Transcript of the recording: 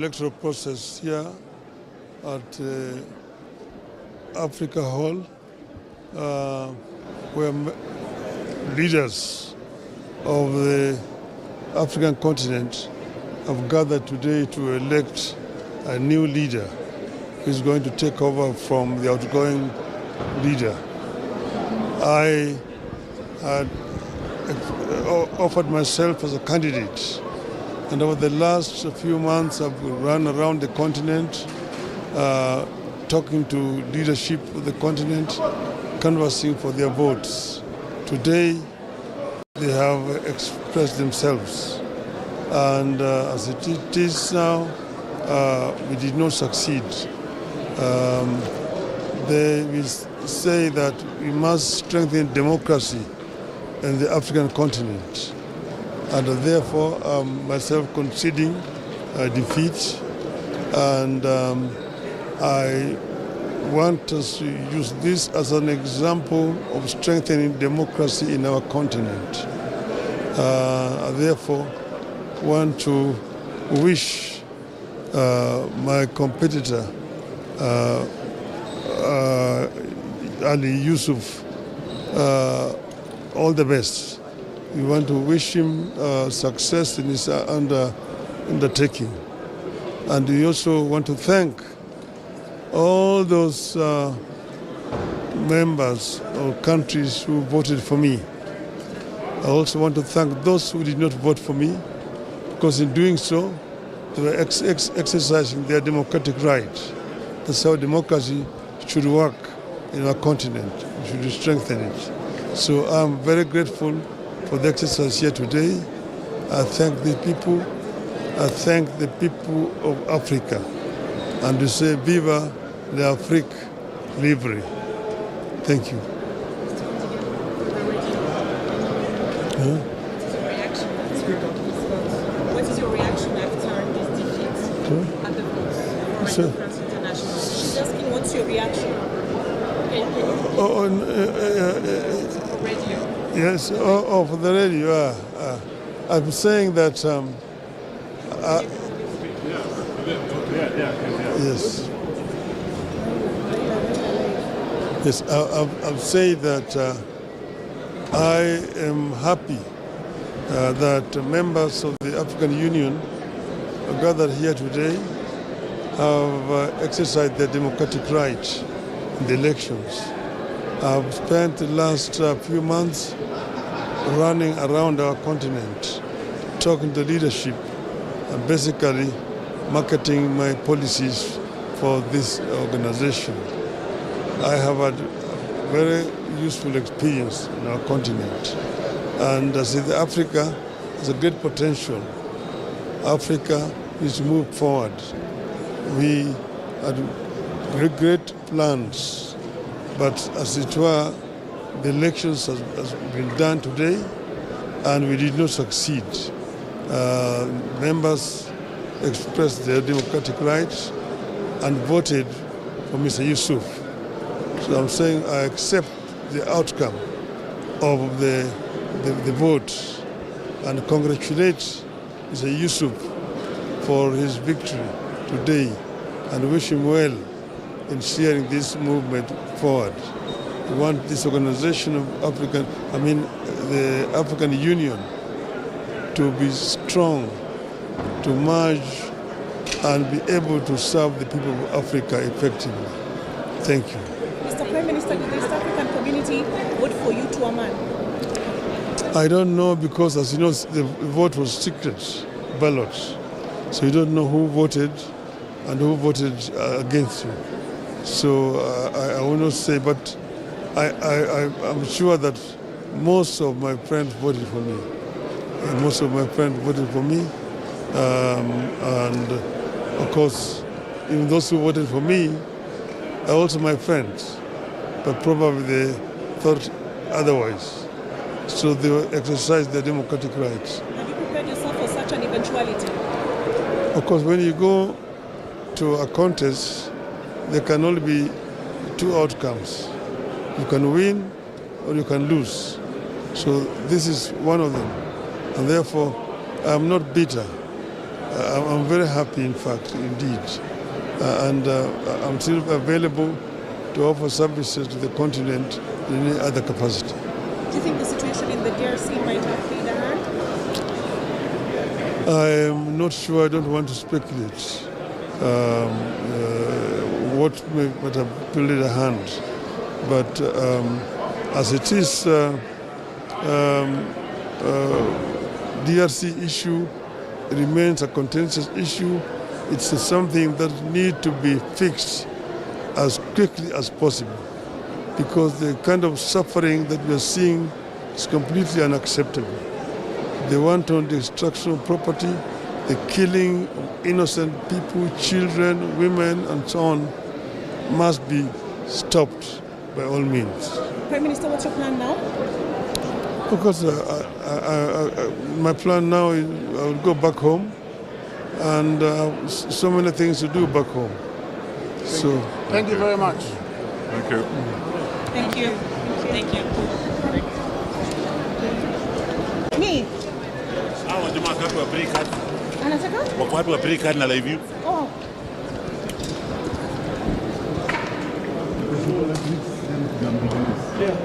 Electoral process here at Africa Hall, where leaders of the African continent have gathered today to elect a new leader who is going to take over from the outgoing leader. I had offered myself as a candidate, and over the last few months I've run around the continent talking to leadership of the continent, canvassing for their votes. Today they have expressed themselves, and as it is now, we did not succeed. They will say that we must strengthen democracy in the African continent, and therefore myself conceding defeat, and I want us to use this as an example of strengthening democracy in our continent. I therefore want to wish my competitor Ali Yusuf all the best. We want to wish him success in his undertaking. And we also want to thank all those members or countries who voted for me. I also want to thank those who did not vote for me, because in doing so, they were exercising their democratic right. That's how democracy should work in our continent. We should strengthen it. So I'm very grateful for the exercise here today. I thank the people. I thank the people of Africa. And to say, Viva l'Afrique libre. Thank you. What is your reaction after this defeat at the votes for France International? She's asking, what's your reaction? Radio. Yes, for the radio. I'm saying that. Yes. Yes, I'm saying that I am happy that members of the African Union gathered here today have exercised their democratic right in the elections. I've spent the last few months running around our continent, talking to leadership, and basically marketing my policies for this organization. I have had a very useful experience in our continent. And I say that Africa has a great potential. Africa needs to move forward. We had great plans, but as it were, the elections has been done today, and we did not succeed. Members expressed their democratic rights and voted for Mr. Yusuf. So I'm saying I accept the outcome of the vote and congratulate Mr. Yusuf for his victory today and wish him well in steering this movement forward. We want this organization of the African Union to be strong, to merge and be able to serve the people of Africa effectively. Thank you. Mr. Prime Minister, did the East African community vote for you to a man? I don't know, because as you know, the vote was secret ballot. So you don't know who voted and who voted against you. So I will not say, but I'm sure that most of my friends voted for me. Most of my friends voted for me. And of course, even those who voted for me are also my friends. But probably they thought otherwise. So they exercised their democratic rights. Have you prepared yourself for such an eventuality? Of course, when you go to a contest, there can only be two outcomes. You can win or you can lose. So this is one of them. And therefore, I'm not bitter. I'm very happy, in fact, indeed. And I'm still available to offer services to the continent in any other capacity. Do you think the situation in the DRC might have played a hand? I'm not sure. I don't want to speculate what might have played a hand. But as it is, DRC issue remains a contentious issue. It's something that needs to be fixed as quickly as possible, because the kind of suffering that we are seeing is completely unacceptable. The wanton destruction of property, the killing of innocent people, children, women, and so on, must be stopped by all means. Prime Minister, what's your plan now? Because my plan now is I will go back home, and so many things to do back home. So Thank you very much. Thank you. Thank you. Thank you. Me? Hawa jamaa wakati wa break hadi. Anataka? Wakati wa break hadi na live view. Oh. Yes.